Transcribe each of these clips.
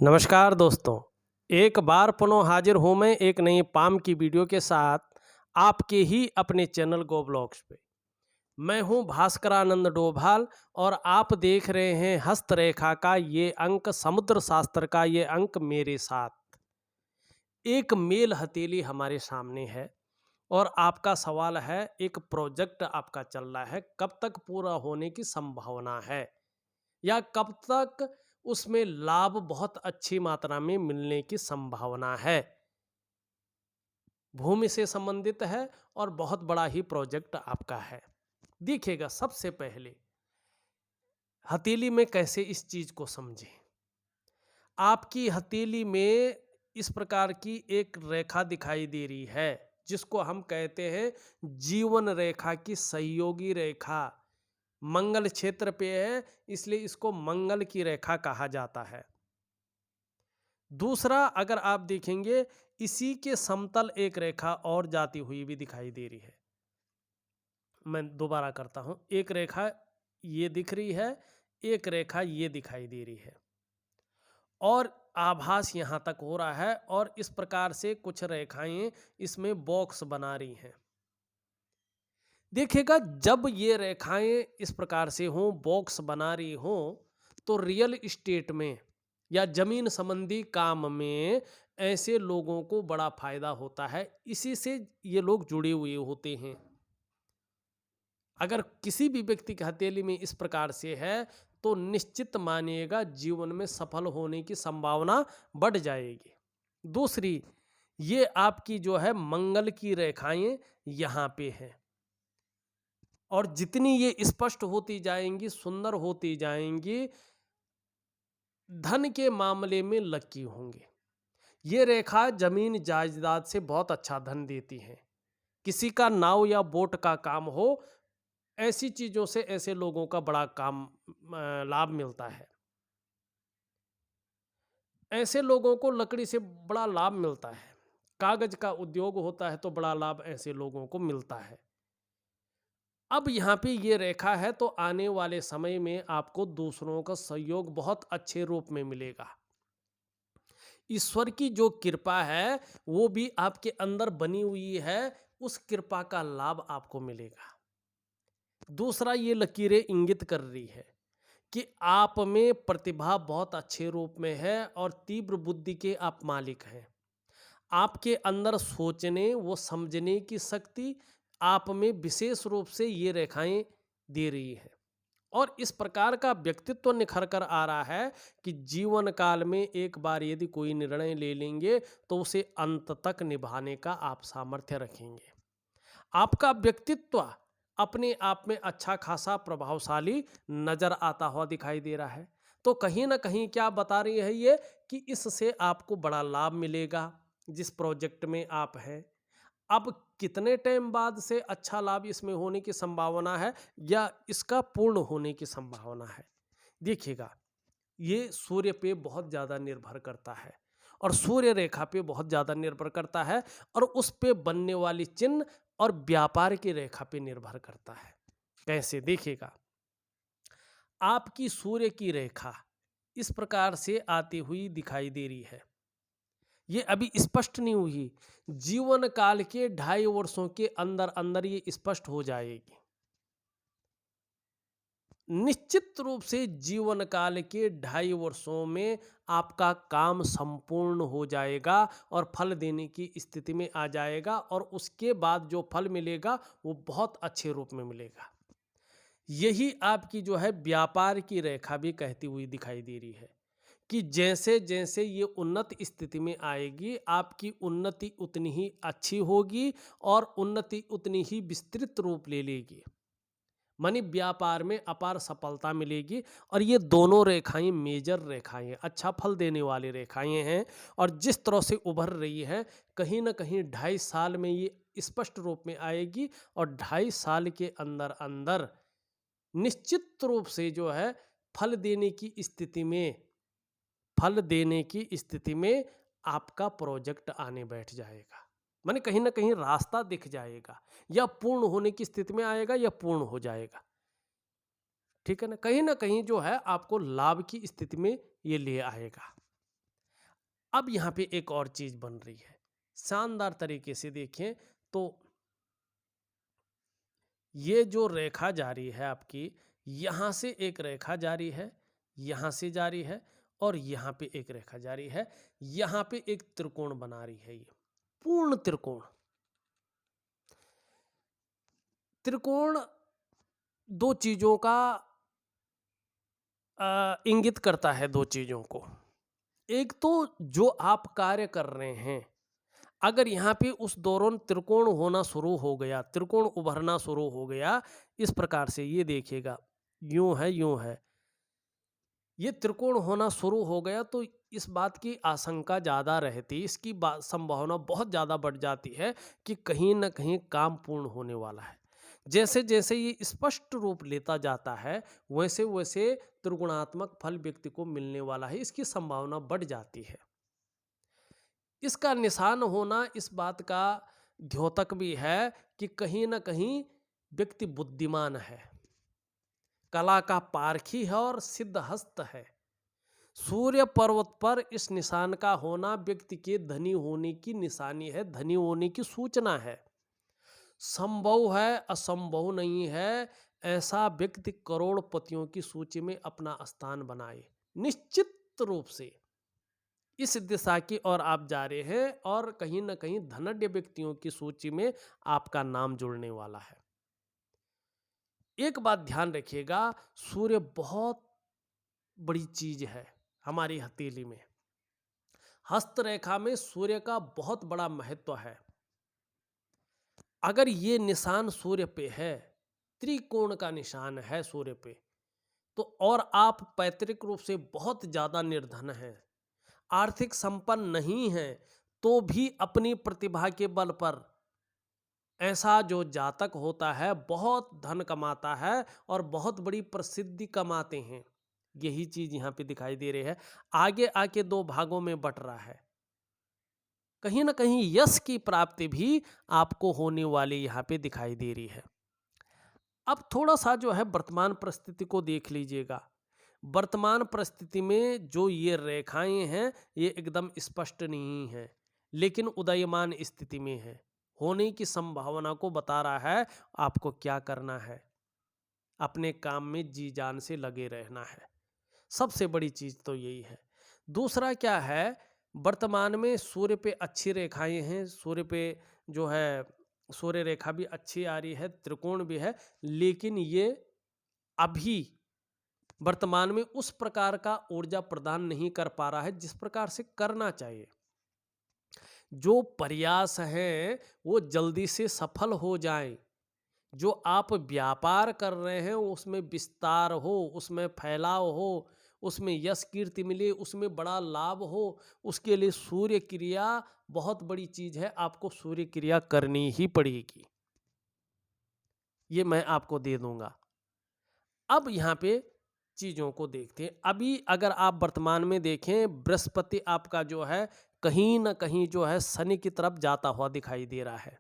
नमस्कार दोस्तों। एक बार पुनः हाजिर हूँ मैं एक नई पाम की वीडियो के साथ आपके ही अपने चैनल गो ब्लॉग्स पे। मैं हूँ भास्करानंद डोभाल और आप देख रहे हैं हस्तरेखा का ये अंक, समुद्र शास्त्र का ये अंक मेरे साथ। एक मेल हथेली हमारे सामने है और आपका सवाल है, एक प्रोजेक्ट आपका चल रहा है, कब तक पूरा होने की संभावना है या कब तक उसमें लाभ बहुत अच्छी मात्रा में मिलने की संभावना है। भूमि से संबंधित है और बहुत बड़ा ही प्रोजेक्ट आपका है। देखिएगा, सबसे पहले हथेली में कैसे इस चीज को समझें। आपकी हथेली में इस प्रकार की एक रेखा दिखाई दे रही है जिसको हम कहते हैं जीवन रेखा की सहयोगी रेखा। मंगल क्षेत्र पे है इसलिए इसको मंगल की रेखा कहा जाता है। दूसरा, अगर आप देखेंगे इसी के समतल एक रेखा और जाती हुई भी दिखाई दे रही है। मैं दोबारा करता हूं, एक रेखा ये दिख रही है, एक रेखा ये दिखाई दे रही है और आभास यहां तक हो रहा है और इस प्रकार से कुछ रेखाएं इसमें बॉक्स बना रही हैं। देखिएगा, जब ये रेखाएं इस प्रकार से हों, बॉक्स बना रही हों, तो रियल इस्टेट में या जमीन संबंधी काम में ऐसे लोगों को बड़ा फायदा होता है। इसी से ये लोग जुड़े हुए होते हैं। अगर किसी भी व्यक्ति की हथेली में इस प्रकार से है तो निश्चित मानिएगा जीवन में सफल होने की संभावना बढ़ जाएगी। दूसरी, ये आपकी जो है मंगल की रेखाएं यहां पे हैं और जितनी ये स्पष्ट होती जाएंगी, सुंदर होती जाएंगी, धन के मामले में लकी होंगे। ये रेखा जमीन जायदाद से बहुत अच्छा धन देती है। किसी का नाव या बोट का काम हो, ऐसी चीजों से ऐसे लोगों का बड़ा काम लाभ मिलता है। ऐसे लोगों को लकड़ी से बड़ा लाभ मिलता है। कागज का उद्योग होता है तो बड़ा लाभ ऐसे लोगों को मिलता है। अब यहाँ पे ये रेखा है तो आने वाले समय में आपको दूसरों का सहयोग बहुत अच्छे रूप में मिलेगा। ईश्वर की जो कृपा है वो भी आपके अंदर बनी हुई है, उस कृपा का लाभ आपको मिलेगा। दूसरा, ये लकीरें इंगित कर रही है कि आप में प्रतिभा बहुत अच्छे रूप में है और तीव्र बुद्धि के आप मालिक हैं। आपके अंदर सोचने व समझने की शक्ति आप में विशेष रूप से ये रेखाएं दे रही है और इस प्रकार का व्यक्तित्व निखर कर आ रहा है कि जीवन काल में एक बार यदि कोई निर्णय ले लेंगे तो उसे अंत तक निभाने का आप सामर्थ्य रखेंगे। आपका व्यक्तित्व अपने आप में अच्छा खासा प्रभावशाली नजर आता हुआ दिखाई दे रहा है। तो कहीं ना कहीं क्या बता रही है ये कि इससे आपको बड़ा लाभ मिलेगा जिस प्रोजेक्ट में आप हैं। अब कितने टाइम बाद से अच्छा लाभ इसमें होने की संभावना है या इसका पूर्ण होने की संभावना है, देखिएगा, ये सूर्य पे बहुत ज़्यादा निर्भर करता है और सूर्य रेखा पे बहुत ज़्यादा निर्भर करता है और उस पे बनने वाली चिन्ह और व्यापार की रेखा पे निर्भर करता है। कैसे, देखिएगा, आपकी सूर्य की रेखा इस प्रकार से आती हुई दिखाई दे रही है। ये अभी स्पष्ट नहीं हुई, जीवन काल के 2.5 वर्षों के अंदर अंदर ये स्पष्ट हो जाएगी। निश्चित रूप से जीवन काल के 2.5 वर्षों में आपका काम संपूर्ण हो जाएगा और फल देने की स्थिति में आ जाएगा और उसके बाद जो फल मिलेगा वो बहुत अच्छे रूप में मिलेगा। यही आपकी जो है व्यापार की रेखा भी कहती हुई दिखाई दे रही है कि जैसे जैसे ये उन्नत स्थिति में आएगी आपकी उन्नति उतनी ही अच्छी होगी और उन्नति उतनी ही विस्तृत रूप ले लेगी। मानी व्यापार में अपार सफलता मिलेगी और ये दोनों रेखाएं मेजर रेखाएं, अच्छा फल देने वाली रेखाएं हैं और जिस तरह से उभर रही है कहीं ना कहीं 2.5 साल में ये स्पष्ट रूप में आएगी और 2.5 साल के अंदर अंदर निश्चित रूप से जो है फल देने की स्थिति में आपका प्रोजेक्ट आने बैठ जाएगा। माने कहीं ना कहीं रास्ता दिख जाएगा, या पूर्ण होने की स्थिति में आएगा या पूर्ण हो जाएगा। ठीक है ना कहीं जो है आपको लाभ की स्थिति में ये ले आएगा। अब यहाँ पे एक और चीज बन रही है, शानदार तरीके से देखें तो ये जो रेखा जारी है आपकी, यहां से एक रेखा जारी है, यहां से जारी है, और यहां पे एक रेखा जारी है, यहां पे एक त्रिकोण बना रही है। ये पूर्ण त्रिकोण, त्रिकोण दो चीजों का इंगित करता है, दो चीजों को। एक तो जो आप कार्य कर रहे हैं, अगर यहाँ पे उस दौरान त्रिकोण होना शुरू हो गया, त्रिकोण उभरना शुरू हो गया, इस प्रकार से ये देखिएगा, यूं है यूं है, ये त्रिकोण होना शुरू हो गया तो इस बात की आशंका ज़्यादा रहती, इसकी संभावना बहुत ज़्यादा बढ़ जाती है कि कहीं ना कहीं काम पूर्ण होने वाला है। जैसे जैसे ये स्पष्ट रूप लेता जाता है, वैसे वैसे त्रिगुणात्मक फल व्यक्ति को मिलने वाला है, इसकी संभावना बढ़ जाती है। इसका निशान होना इस बात का द्योतक भी है कि कहीं ना कहीं व्यक्ति बुद्धिमान है, कला का पारखी है और सिद्धहस्त है। सूर्य पर्वत पर इस निशान का होना व्यक्ति के धनी होने की निशानी है, धनी होने की सूचना है। संभव है, असंभव नहीं है, ऐसा व्यक्ति करोड़पतियों की सूची में अपना स्थान बनाए। निश्चित रूप से इस दिशा की ओर आप जा रहे हैं और कहीं ना कहीं धनाढ्य व्यक्तियों की सूची में आपका नाम जुड़ने वाला है। एक बात ध्यान रखिएगा, सूर्य बहुत बड़ी चीज है हमारी हथेली में। हस्तरेखा में सूर्य का बहुत बड़ा महत्व है। अगर ये निशान सूर्य पे है, त्रिकोण का निशान है सूर्य पे, तो और आप पैतृक रूप से बहुत ज्यादा निर्धन हैं, आर्थिक संपन्न नहीं हैं, तो भी अपनी प्रतिभा के बल पर ऐसा जो जातक होता है बहुत धन कमाता है और बहुत बड़ी प्रसिद्धि कमाते हैं। यही चीज यहां पे दिखाई दे रही है। आगे आके दो भागों में बट रहा है, कहीं ना कहीं यश की प्राप्ति भी आपको होने वाली यहां पे दिखाई दे रही है। अब थोड़ा सा जो है वर्तमान परिस्थिति को देख लीजिएगा। वर्तमान परिस्थिति में जो ये रेखाएं हैं ये एकदम स्पष्ट नहीं है, लेकिन उदयमान स्थिति में है, होने की संभावना को बता रहा है। आपको क्या करना है, अपने काम में जी जान से लगे रहना है, सबसे बड़ी चीज तो यही है। दूसरा क्या है, वर्तमान में सूर्य पे अच्छी रेखाएं हैं, सूर्य पे जो है सूर्य रेखा भी अच्छी आ रही है, त्रिकोण भी है, लेकिन ये अभी वर्तमान में उस प्रकार का ऊर्जा प्रदान नहीं कर पा रहा है जिस प्रकार से करना चाहिए। जो प्रयास हैं वो जल्दी से सफल हो जाएं। जो आप व्यापार कर रहे हैं उसमें विस्तार हो, उसमें फैलाव हो, उसमें यश कीर्ति मिले, उसमें बड़ा लाभ हो, उसके लिए सूर्य क्रिया बहुत बड़ी चीज है। आपको सूर्य क्रिया करनी ही पड़ेगी, ये मैं आपको दे दूंगा। अब यहाँ पे चीजों को देखते हैं। अभी अगर आप वर्तमान में देखें, बृहस्पति आपका जो है कहीं ना कहीं जो है शनि की तरफ जाता हुआ दिखाई दे रहा है।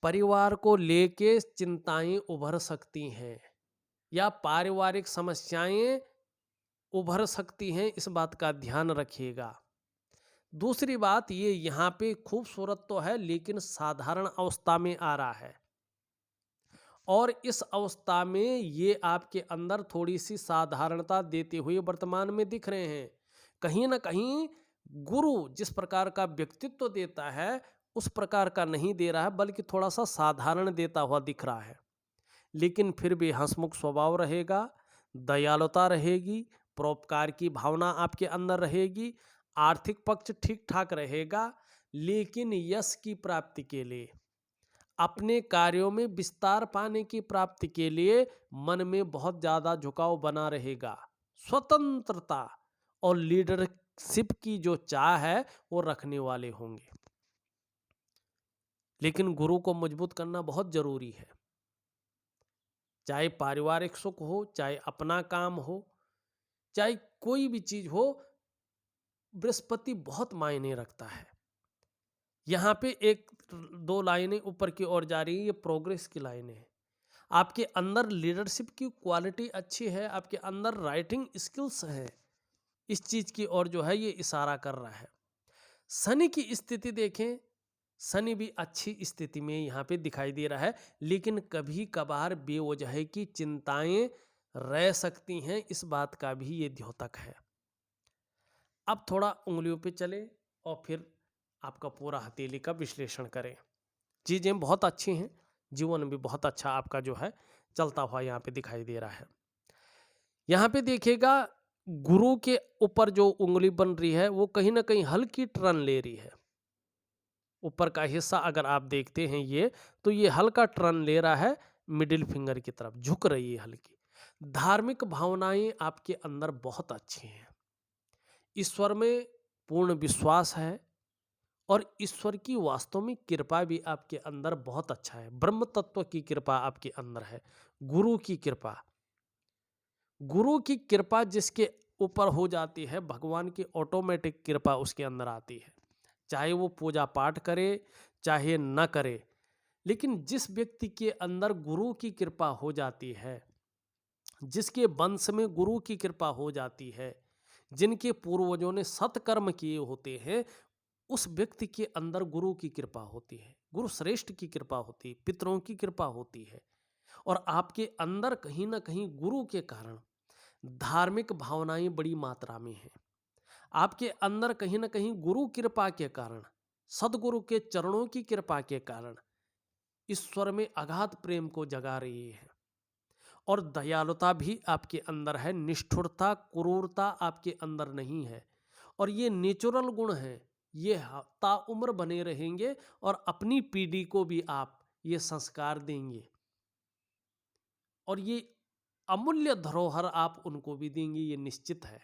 परिवार को लेके चिंताएं उभर सकती हैं या पारिवारिक समस्याएं उभर सकती हैं, इस बात का ध्यान रखिएगा। दूसरी बात, ये यहाँ पे खूबसूरत तो है लेकिन साधारण अवस्था में आ रहा है, और इस अवस्था में ये आपके अंदर थोड़ी सी साधारणता देते हुए वर्तमान में दिख रहे हैं। कहीं ना कहीं गुरु जिस प्रकार का व्यक्तित्व देता है उस प्रकार का नहीं दे रहा है, बल्कि थोड़ा सा साधारण देता हुआ दिख रहा है। लेकिन फिर भी हंसमुख स्वभाव रहेगा, दयालुता रहेगी, परोपकार की भावना आपके अंदर रहेगी, आर्थिक पक्ष ठीक ठाक रहेगा। लेकिन यश की प्राप्ति के लिए, अपने कार्यों में विस्तार पाने की प्राप्ति के लिए मन में बहुत ज्यादा झुकाव बना रहेगा। स्वतंत्रता और लीडरशिप की जो चाह है वो रखने वाले होंगे। लेकिन गुरु को मजबूत करना बहुत जरूरी है, चाहे पारिवारिक सुख हो, चाहे अपना काम हो, चाहे कोई भी चीज हो, बृहस्पति बहुत मायने रखता है। यहाँ पे एक दो लाइनें ऊपर की ओर जा रही है, ये प्रोग्रेस की लाइनें हैं। आपके अंदर लीडरशिप की क्वालिटी अच्छी है, आपके अंदर राइटिंग स्किल्स है, इस चीज की ओर जो है ये इशारा कर रहा है। शनि की स्थिति देखें, शनि भी अच्छी स्थिति में यहाँ पे दिखाई दे रहा है, लेकिन कभी कभार बेवजह की चिंताएं रह सकती हैं, इस बात का भी ये द्योतक है। अब थोड़ा उंगलियों पे चले और फिर आपका पूरा हथेली का विश्लेषण करें। चीज़ें बहुत अच्छी हैं, जीवन भी बहुत अच्छा आपका जो है चलता हुआ यहाँ पे दिखाई दे रहा है। यहाँ पे देखिएगा गुरु के ऊपर जो उंगली बन रही है वो कहीं ना कहीं हल्की टर्न ले रही है। ऊपर का हिस्सा अगर आप देखते हैं ये, तो ये हल्का टर्न ले रहा है मिडिल फिंगर की तरफ, झुक रही है हल्की। धार्मिक भावनाएं आपके अंदर बहुत अच्छी हैं, ईश्वर में पूर्ण विश्वास है और ईश्वर की वास्तव में कृपा भी आपके अंदर बहुत अच्छा है। ब्रह्म तत्व की कृपा आपके अंदर है, गुरु की कृपा। गुरु की कृपा जिसके ऊपर हो जाती है, भगवान की ऑटोमेटिक कृपा उसके अंदर आती है, चाहे वो पूजा पाठ करे चाहे न करे। लेकिन जिस व्यक्ति के अंदर गुरु की कृपा हो जाती है, जिसके वंश में गुरु की कृपा हो जाती है, जिनके पूर्वजों ने सत्कर्म किए होते हैं, उस व्यक्ति के अंदर गुरु की कृपा होती है, गुरु श्रेष्ठ की कृपा होती है, पितरों की कृपा होती है। और आपके अंदर कहीं ना कहीं गुरु के कारण धार्मिक भावनाएं बड़ी मात्रा में हैं। आपके अंदर कहीं ना कहीं गुरु कृपा के कारण, सदगुरु के चरणों की कृपा के कारण ईश्वर में अगाध प्रेम को जगा रही है। और दयालुता भी आपके अंदर है, निष्ठुरता क्रूरता आपके अंदर नहीं है। और ये नेचुरल गुण है, ये ताउम्र बने रहेंगे और अपनी पीढ़ी को भी आप ये संस्कार देंगे और ये अमूल्य धरोहर आप उनको भी देंगे, ये निश्चित है।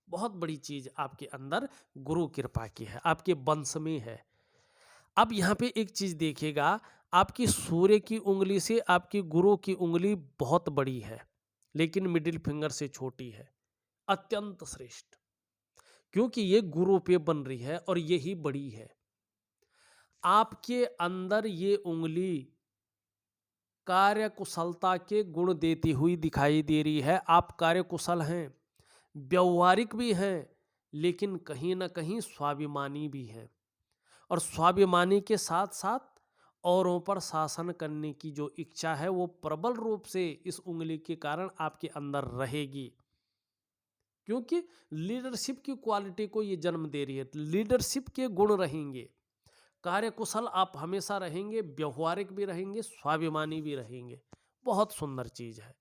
बहुत बड़ी चीज आपके अंदर गुरु कृपा की है, आपके वंश में है। अब यहाँ पे एक चीज देखिएगा, आपकी सूर्य की उंगली से आपकी गुरु की उंगली बहुत बड़ी है, लेकिन मिडिल फिंगर से छोटी है, अत्यंत श्रेष्ठ, क्योंकि ये गुरु पे बन रही है और यही बड़ी है। आपके अंदर ये उंगली कार्यकुशलता के गुण देती हुई दिखाई दे रही है। आप कार्यकुशल हैं, व्यवहारिक भी हैं, लेकिन कहीं ना कहीं स्वाभिमानी भी हैं। और स्वाभिमानी के साथ साथ औरों पर शासन करने की जो इच्छा है वो प्रबल रूप से इस उंगली के कारण आपके अंदर रहेगी, क्योंकि लीडरशिप की क्वालिटी को ये जन्म दे रही है। लीडरशिप के गुण रहेंगे, कार्यकुशल आप हमेशा रहेंगे, व्यवहारिक भी रहेंगे, स्वाभिमानी भी रहेंगे। बहुत सुंदर चीज है।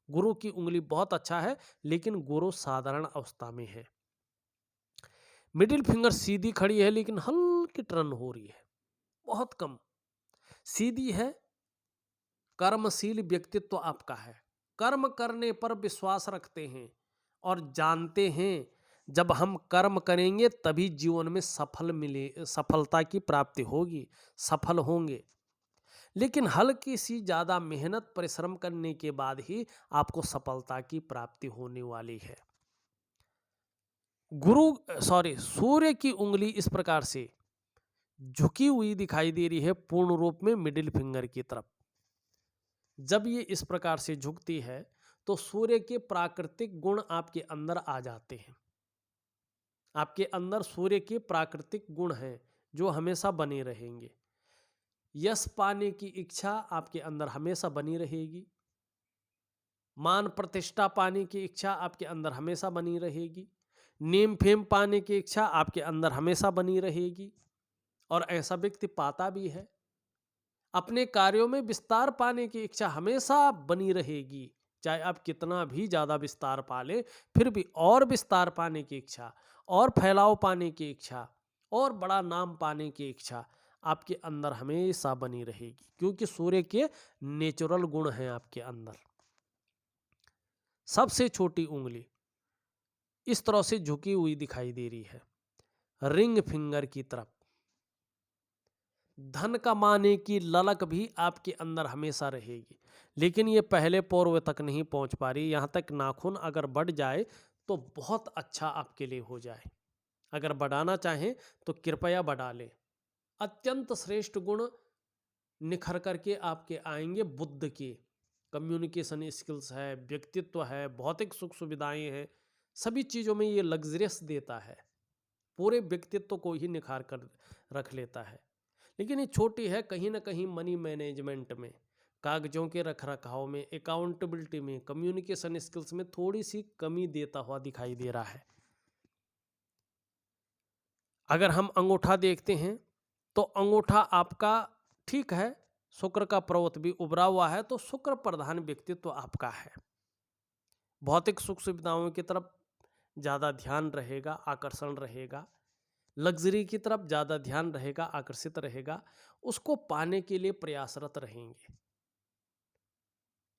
गुरु की उंगली बहुत अच्छा है, लेकिन गुरु साधारण अवस्था में है। मिडिल फिंगर सीधी खड़ी है, लेकिन हल्की टर्न हो रही है, बहुत कम सीधी है। कर्मशील व्यक्तित्व आपका है, कर्म करने पर विश्वास रखते हैं और जानते हैं जब हम कर्म करेंगे तभी जीवन में सफलता की प्राप्ति होगी, सफल होंगे। लेकिन हल्की सी ज्यादा मेहनत परिश्रम करने के बाद ही आपको सफलता की प्राप्ति होने वाली है। सूर्य की उंगली इस प्रकार से झुकी हुई दिखाई दे रही है, पूर्ण रूप में मिडिल फिंगर की तरफ। जब ये इस प्रकार से झुकती है तो सूर्य के प्राकृतिक गुण आपके अंदर आ जाते हैं। आपके अंदर सूर्य के प्राकृतिक गुण हैं जो हमेशा बने रहेंगे। यश पाने की इच्छा आपके अंदर हमेशा बनी रहेगी, मान प्रतिष्ठा पाने की इच्छा आपके अंदर हमेशा बनी रहेगी, नेम फेम पाने की इच्छा आपके अंदर हमेशा बनी रहेगी। और ऐसा व्यक्ति पाता भी है। अपने कार्यों में विस्तार पाने की इच्छा हमेशा बनी रहेगी, चाहे आप कितना भी ज़्यादा विस्तार पा लें, फिर भी और विस्तार पाने की इच्छा, और फैलाव पाने की इच्छा, और बड़ा नाम पाने की इच्छा आपके अंदर हमेशा बनी रहेगी, क्योंकि सूर्य के नेचुरल गुण हैं आपके अंदर। सबसे छोटी उंगली इस तरह से झुकी हुई दिखाई दे रही है, रिंग फिंगर की तरफ। धन कमाने की ललक भी आपके अंदर हमेशा रहेगी, लेकिन ये पहले पूर्व तक नहीं पहुंच पा रही। यहाँ तक नाखून अगर बढ़ जाए तो बहुत अच्छा आपके लिए हो जाए। अगर बढ़ाना चाहें तो कृपया बढ़ा लें। अत्यंत श्रेष्ठ गुण निखर करके आपके आएंगे। बुद्ध के कम्युनिकेशन स्किल्स है, व्यक्तित्व है, भौतिक सुख सुविधाएं हैं, सभी चीज़ों में ये लग्जरियस देता है, पूरे व्यक्तित्व को ही निखार कर रख लेता है। लेकिन ये छोटी है कहीं ना कहीं मनी मैनेजमेंट में, कागजों के रख रखाव में, अकाउंटेबिलिटी में, कम्युनिकेशन स्किल्स में थोड़ी सी कमी देता हुआ दिखाई दे रहा है। अगर हम अंगूठा देखते हैं तो अंगूठा आपका ठीक है, शुक्र का पर्वत भी उभरा हुआ है, तो शुक्र प्रधान व्यक्तित्व आपका है। भौतिक सुख सुविधाओं की तरफ ज़्यादा ध्यान रहेगा, आकर्षण रहेगा, लग्जरी की तरफ ज़्यादा ध्यान रहेगा, आकर्षित रहेगा, उसको पाने के लिए प्रयासरत रहेंगे।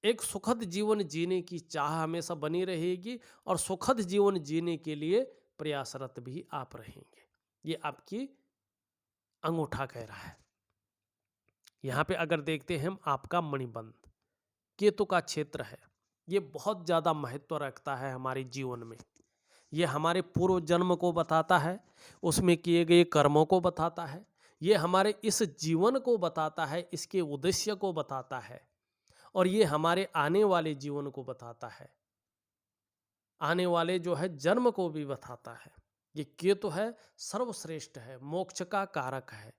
एक सुखद जीवन जीने की चाह हमेशा बनी रहेगी और सुखद जीवन जीने के लिए प्रयासरत भी आप रहेंगे। ये आपकी अंगूठा कह रहा है। यहाँ पे अगर देखते हैं हम आपका मणिबंध, केतु का क्षेत्र है, ये बहुत ज़्यादा महत्व रखता है हमारे जीवन में। ये हमारे पूर्व जन्म को बताता है, उसमें किए गए कर्मों को बताता है, ये हमारे इस जीवन को बताता है, इसके उद्देश्य को बताता है, और ये हमारे आने वाले जीवन को बताता है, आने वाले जो है जन्म को भी बताता है। ये केतु है, सर्वश्रेष्ठ है, मोक्ष का कारक है,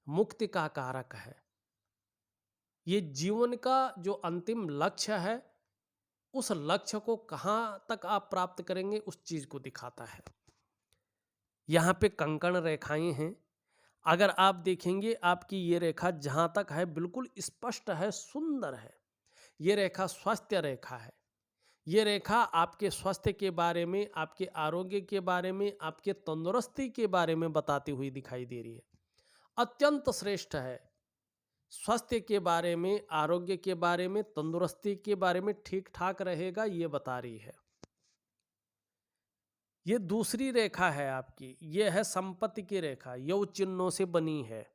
मुक्ति का कारक है। ये जीवन का जो अंतिम लक्ष्य है, उस लक्ष्य को कहाँ तक आप प्राप्त करेंगे उस चीज को दिखाता है। यहाँ पे कंकण रेखाएं हैं, अगर आप देखेंगे आपकी ये रेखा जहाँ तक है बिल्कुल स्पष्ट है, सुंदर है। ये रेखा स्वास्थ्य रेखा है। ये रेखा आपके स्वास्थ्य के बारे में, आपके आरोग्य के बारे में, आपके तंदुरुस्ती के बारे में बताती हुई दिखाई दे रही है। अत्यंत श्रेष्ठ है। स्वास्थ्य के बारे में, आरोग्य के बारे में, तंदुरुस्ती के बारे में ठीक ठाक रहेगा, ये बता रही है। ये दूसरी रेखा है आपकी, ये है संपत्ति की रेखा, यौ चिन्हों से बनी है,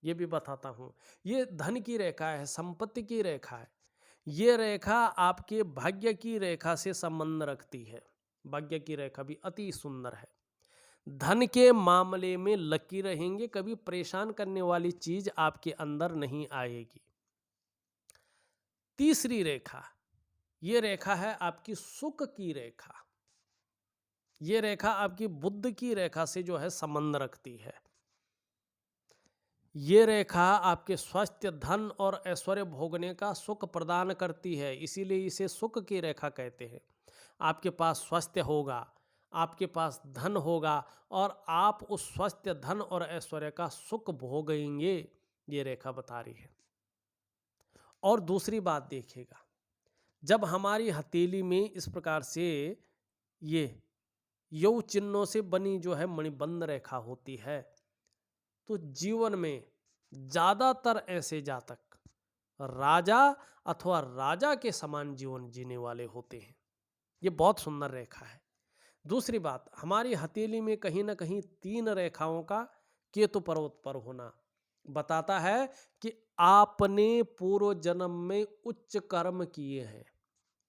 ये भी बताता हूं। ये धन की रेखा है, संपत्ति की रेखा है। ये रेखा आपके भाग्य की रेखा से संबंध रखती है। भाग्य की रेखा भी अति सुंदर है। धन के मामले में लकी रहेंगे, कभी परेशान करने वाली चीज आपके अंदर नहीं आएगी। तीसरी रेखा, ये रेखा है आपकी सुख की रेखा। ये रेखा आपकी बुद्ध की रेखा से जो है संबंध रखती है। ये रेखा आपके स्वास्थ्य, धन और ऐश्वर्य भोगने का सुख प्रदान करती है, इसीलिए इसे सुख की रेखा कहते हैं। आपके पास स्वास्थ्य होगा, आपके पास धन होगा और आप उस स्वास्थ्य, धन और ऐश्वर्य का सुख भोगेंगे, ये रेखा बता रही है। और दूसरी बात देखिएगा, जब हमारी हथेली में इस प्रकार से ये यौ चिन्हों से बनी जो है मणिबंध रेखा होती है, तो जीवन में ज्यादातर ऐसे जातक राजा अथवा राजा के समान जीवन जीने वाले होते हैं। ये बहुत सुंदर रेखा है। दूसरी बात, हमारी हथेली में कहीं ना कहीं 3 रेखाओं का केतु पर्वत पर होना बताता है कि आपने पूर्व जन्म में उच्च कर्म किए हैं,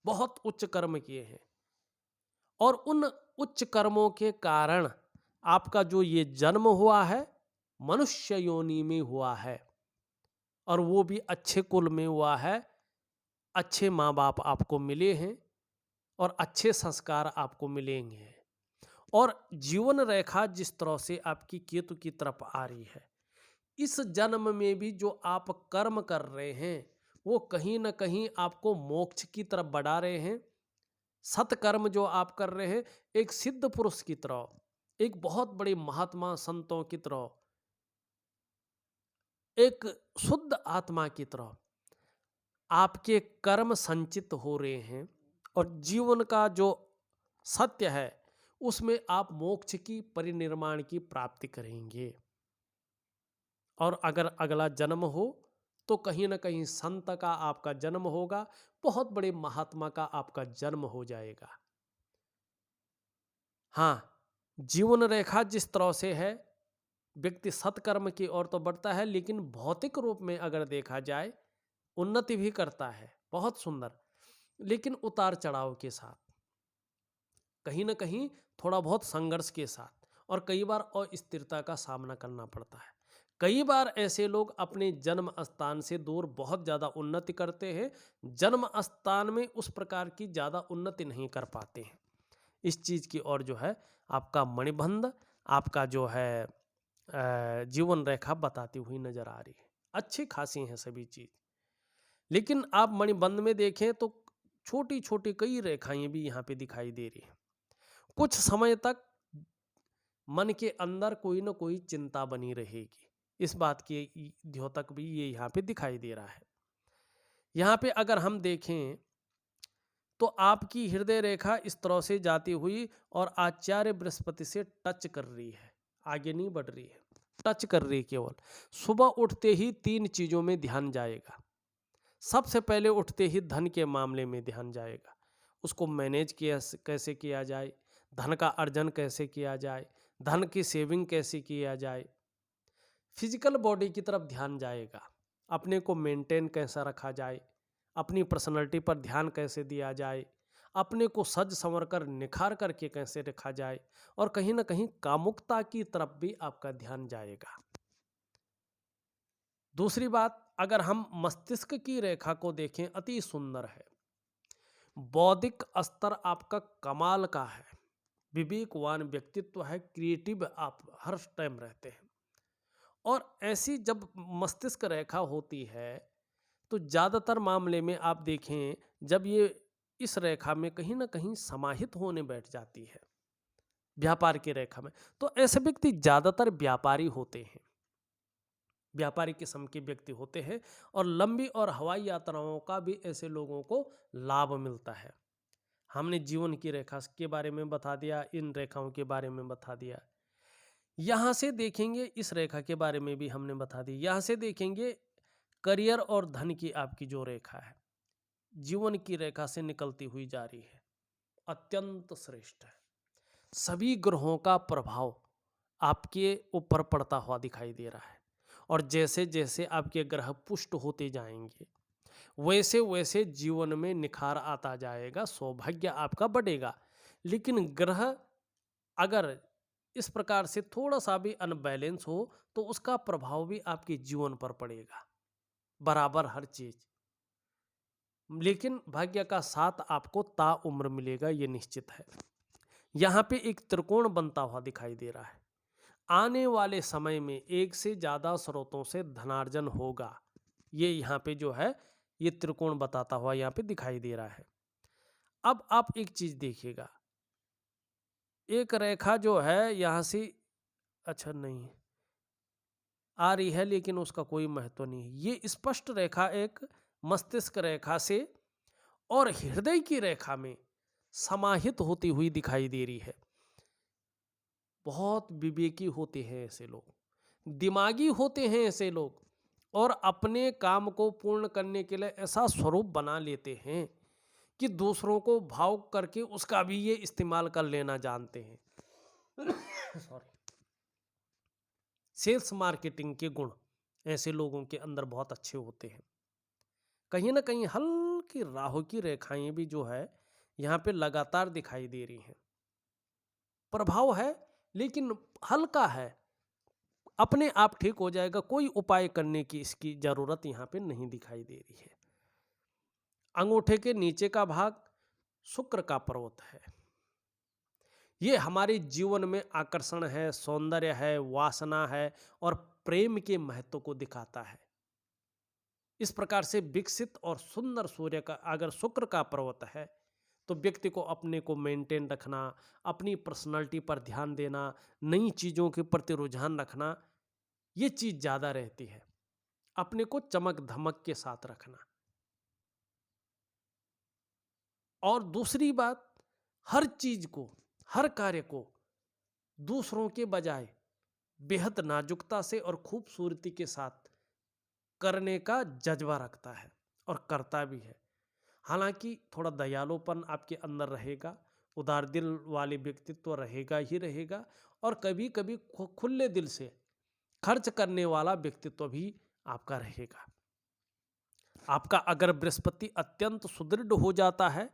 बहुत उच्च कर्म किए हैं, और उन उच्च कर्मों के कारण आपका जो ये जन्म हुआ है मनुष्य योनि में हुआ है, और वो भी अच्छे कुल में हुआ है। अच्छे माँ बाप आपको मिले हैं और अच्छे संस्कार आपको मिलेंगे। और जीवन रेखा जिस तरह से आपकी केतु की तरफ आ रही है, इस जन्म में भी जो आप कर्म कर रहे हैं वो कहीं ना कहीं आपको मोक्ष की तरफ बढ़ा रहे हैं। सत्कर्म जो आप कर रहे हैं एक सिद्ध पुरुष की तरह, एक बहुत बड़े महात्मा संतों की तरह, एक शुद्ध आत्मा की तरह आपके कर्म संचित हो रहे हैं, और जीवन का जो सत्य है उसमें आप मोक्ष की, परिनिर्माण की प्राप्ति करेंगे। और अगर अगला जन्म हो तो कहीं ना कहीं संत का आपका जन्म होगा, बहुत बड़े महात्मा का आपका जन्म हो जाएगा। हाँ, जीवन रेखा जिस तरह से है, व्यक्ति सत्कर्म की ओर तो बढ़ता है, लेकिन भौतिक रूप में अगर देखा जाए उन्नति भी करता है, बहुत सुंदर, लेकिन उतार चढ़ाव के साथ, कहीं ना कहीं थोड़ा बहुत संघर्ष के साथ, और कई बार अस्थिरता का सामना करना पड़ता है। कई बार ऐसे लोग अपने जन्म स्थान से दूर बहुत ज़्यादा उन्नति करते हैं, जन्म स्थान में उस प्रकार की ज़्यादा उन्नति नहीं कर पाते हैं। इस चीज़ की ओर जो है आपका मणिबंध, आपका जो है जीवन रेखा बताती हुई नजर आ रही है। अच्छी खासी हैं सभी चीज, लेकिन आप मणिबंध में देखें तो छोटी छोटी कई रेखाएं भी यहाँ पे दिखाई दे रही हैं। कुछ समय तक मन के अंदर कोई ना कोई चिंता बनी रहेगी, इस बात की द्योतक भी ये यहाँ पे दिखाई दे रहा है। यहाँ पे अगर हम देखें तो आपकी हृदय रेखा इस तरह से जाती हुई और आचार्य बृहस्पति से टच कर रही है, आगे नहीं बढ़ रही है, टच कर रही है केवल। सुबह उठते ही 3 चीजों में ध्यान जाएगा। सबसे पहले उठते ही धन के मामले में ध्यान जाएगा, उसको मैनेज कैसे किया जाए, धन का अर्जन कैसे किया जाए, धन की सेविंग कैसे किया जाए। फिजिकल बॉडी की तरफ ध्यान जाएगा, अपने को मेंटेन कैसा रखा जाए, अपनी पर्सनैलिटी पर ध्यान कैसे दिया जाए, अपने को सज संवर कर निखार करके कैसे रखा जाए, और कहीं ना कहीं कामुकता की तरफ भी आपका ध्यान जाएगा। दूसरी बात, अगर हम मस्तिष्क की रेखा को देखें, अति सुंदर है, बौद्धिक स्तर आपका कमाल का है, विवेकवान व्यक्तित्व है, क्रिएटिव आप हर टाइम रहते हैं। और ऐसी जब मस्तिष्क रेखा होती है तो ज़्यादातर मामले में आप देखें, जब ये इस रेखा में कहीं ना कहीं समाहित होने बैठ जाती है व्यापार की रेखा में, तो ऐसे व्यक्ति ज़्यादातर व्यापारी होते हैं, व्यापारी किस्म के व्यक्ति होते हैं। और लंबी और हवाई यात्राओं का भी ऐसे लोगों को लाभ मिलता है। हमने जीवन की रेखा के बारे में बता दिया, इन रेखाओं के बारे में बता दिया। यहाँ से देखेंगे, इस रेखा के बारे में भी हमने बता दी। यहाँ से देखेंगे करियर और धन की आपकी जो रेखा है, जीवन की रेखा से निकलती हुई जा रही है, अत्यंत श्रेष्ठ है। सभी ग्रहों का प्रभाव आपके ऊपर पड़ता हुआ दिखाई दे रहा है, और जैसे जैसे आपके ग्रह पुष्ट होते जाएंगे वैसे वैसे जीवन में निखार आता जाएगा, सौभाग्य आपका बढ़ेगा। लेकिन ग्रह अगर इस प्रकार से थोड़ा सा भी अनबैलेंस हो तो उसका प्रभाव भी आपके जीवन पर पड़ेगा, बराबर हर चीज। लेकिन भाग्य का साथ आपको ताउम्र मिलेगा, ये निश्चित है। यहाँ पे एक त्रिकोण बनता हुआ दिखाई दे रहा है। आने वाले समय में एक से ज्यादा स्रोतों से धनार्जन होगा, ये यहाँ पे जो है ये त्रिकोण बताता हुआ यहाँ पे दिखाई दे रहा है। अब आप एक चीज देखिएगा, एक रेखा जो है यहाँ से अच्छा नहीं आ रही है, लेकिन उसका कोई महत्व नहीं है। ये स्पष्ट रेखा एक मस्तिष्क रेखा से और हृदय की रेखा में समाहित होती हुई दिखाई दे रही है। बहुत विवेकी होते हैं ऐसे लोग, दिमागी होते हैं ऐसे लोग, और अपने काम को पूर्ण करने के लिए ऐसा स्वरूप बना लेते हैं कि दूसरों को भाव करके उसका भी ये इस्तेमाल कर लेना जानते हैं। सॉरी। सेल्स मार्केटिंग के गुण ऐसे लोगों के अंदर बहुत अच्छे होते हैं। कहीं ना कहीं हल्की राहु की रेखाएं भी जो है यहाँ पे लगातार दिखाई दे रही हैं। प्रभाव है लेकिन हल्का है, अपने आप ठीक हो जाएगा, कोई उपाय करने की इसकी जरूरत यहाँ पे नहीं दिखाई दे रही है। अंगूठे के नीचे का भाग शुक्र का पर्वत है, ये हमारे जीवन में आकर्षण है, सौंदर्य है, वासना है और प्रेम के महत्व को दिखाता है। इस प्रकार से विकसित और सुंदर सूर्य का अगर शुक्र का पर्वत है तो व्यक्ति को अपने को मेंटेन रखना, अपनी पर्सनालिटी पर ध्यान देना, नई चीजों के प्रति रुझान रखना, ये चीज ज्यादा रहती है। अपने को चमक धमक के साथ रखना। और दूसरी बात, हर चीज को, हर कार्य को दूसरों के बजाय बेहद नाजुकता से और खूबसूरती के साथ करने का जज्बा रखता है और करता भी है। हालांकि थोड़ा दयालुपन आपके अंदर रहेगा, उदार दिल वाले व्यक्तित्व रहेगा ही रहेगा, और कभी कभी खुले दिल से खर्च करने वाला व्यक्तित्व भी आपका रहेगा। आपका अगर बृहस्पति अत्यंत सुदृढ़ हो जाता है,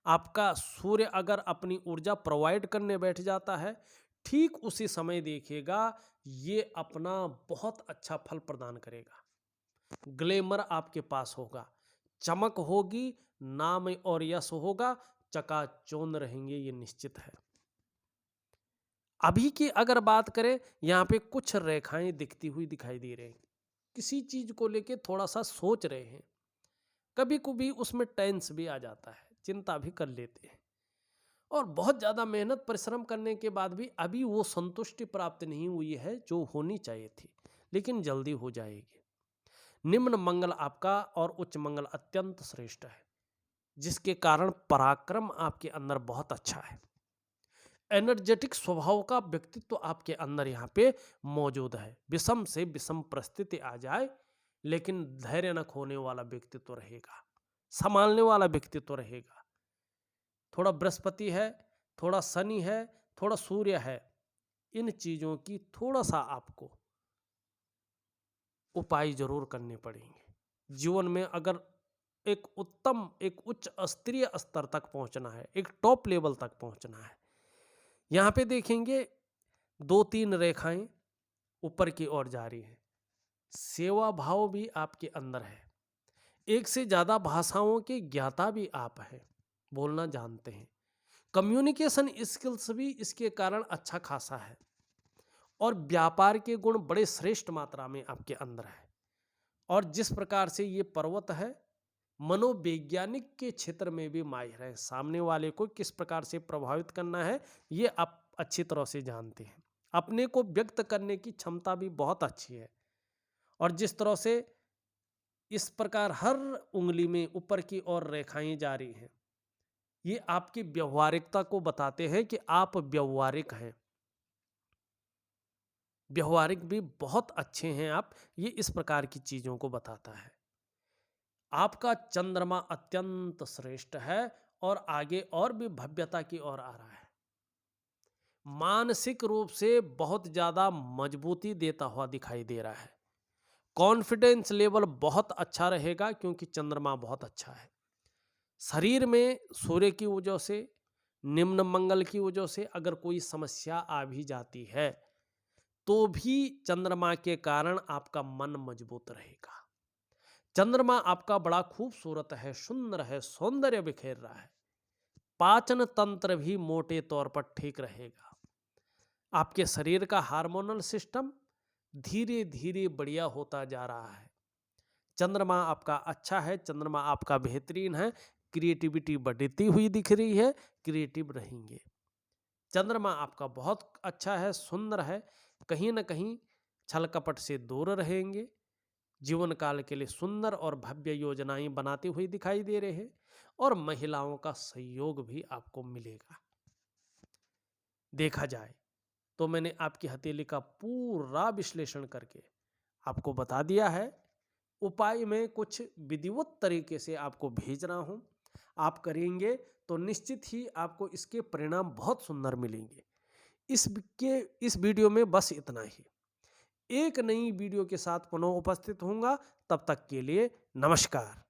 आपका सूर्य अगर अपनी ऊर्जा प्रोवाइड करने बैठ जाता है, ठीक उसी समय देखिएगा ये अपना बहुत अच्छा फल प्रदान करेगा। ग्लैमर आपके पास होगा, चमक होगी, नाम और यश होगा, चकाचौंध रहेंगे, ये निश्चित है। अभी की अगर बात करें, यहाँ पे कुछ रेखाएं दिखती हुई दिखाई दे रही हैं, किसी चीज को लेके थोड़ा सा सोच रहे हैं, कभी कभी उसमें टेंस भी आ जाता है, चिंता भी कर लेते हैं, और बहुत ज्यादा मेहनत परिश्रम करने के बाद भी अभी वो संतुष्टि प्राप्त नहीं हुई है जो होनी चाहिए थी, लेकिन जल्दी हो जाएगी। निम्न मंगल आपका और उच्च मंगल अत्यंत श्रेष्ठ है, जिसके कारण पराक्रम आपके अंदर बहुत अच्छा है। एनर्जेटिक स्वभाव का व्यक्तित्व आपके अंदर यहाँ पे मौजूद है। विषम से विषम परिस्थिति आ जाए, लेकिन धैर्य न खोने वाला व्यक्तित्व रहेगा, संभालने वाला व्यक्तित्व रहेगा। थोड़ा बृहस्पति है, थोड़ा शनि है, थोड़ा सूर्य है, इन चीजों की थोड़ा सा आपको उपाय जरूर करने पड़ेंगे। जीवन में अगर एक उत्तम, एक उच्च स्तरीय स्तर तक पहुंचना है, एक टॉप लेवल तक पहुंचना है, यहां पे देखेंगे 2-3 रेखाएं ऊपर की ओर जा रही हैं। सेवा भाव भी आपके अंदर है। एक से ज्यादा भाषाओं के ज्ञाता भी आप हैं, बोलना जानते हैं। कम्युनिकेशन स्किल्स भी इसके कारण अच्छा खासा है, और व्यापार के गुण बड़े श्रेष्ठ मात्रा में आपके अंदर है। और जिस प्रकार से ये पर्वत है, मनोवैज्ञानिक के क्षेत्र में भी माहिर है। सामने वाले को किस प्रकार से प्रभावित करना है, ये आप अच्छी तरह से जानते हैं। अपने को व्यक्त करने की क्षमता भी बहुत अच्छी है, और जिस तरह से इस प्रकार हर उंगली में ऊपर की ओर रेखाएं जा रही हैं, ये आपकी व्यवहारिकता को बताते हैं कि आप व्यवहारिक हैं। व्यवहारिक भी बहुत अच्छे हैं आप, ये इस प्रकार की चीजों को बताता है। आपका चंद्रमा अत्यंत श्रेष्ठ है, और आगे और भी भव्यता की ओर आ रहा है। मानसिक रूप से बहुत ज्यादा मजबूती देता हुआ दिखाई दे रहा है। कॉन्फिडेंस लेवल बहुत अच्छा रहेगा, क्योंकि चंद्रमा बहुत अच्छा है। शरीर में सूर्य की वजह से, निम्न मंगल की वजह से अगर कोई समस्या आ भी जाती है, तो भी चंद्रमा के कारण आपका मन मजबूत रहेगा। चंद्रमा आपका बड़ा खूबसूरत है, सुंदर है, सौंदर्य बिखेर रहा है। पाचन तंत्र भी मोटे तौर पर ठीक रहेगा। आपके शरीर का हार्मोनल सिस्टम धीरे धीरे बढ़िया होता जा रहा है। चंद्रमा आपका अच्छा है, चंद्रमा आपका बेहतरीन है। क्रिएटिविटी बढ़ती हुई दिख रही है, क्रिएटिव रहेंगे। चंद्रमा आपका बहुत अच्छा है, सुंदर है। कहीं ना कहीं छल कपट से दूर रहेंगे। जीवन काल के लिए सुंदर और भव्य योजनाएं बनाते हुए दिखाई दे रहे हैं, और महिलाओं का सहयोग भी आपको मिलेगा। देखा जाए तो मैंने आपकी हथेली का पूरा विश्लेषण करके आपको बता दिया है। उपाय में कुछ विधिवत तरीके से आपको भेज रहा हूं, आप करेंगे तो निश्चित ही आपको इसके परिणाम बहुत सुंदर मिलेंगे। इस वीडियो में बस इतना ही। एक नई वीडियो के साथ पुनः उपस्थित होऊंगा, तब तक के लिए नमस्कार।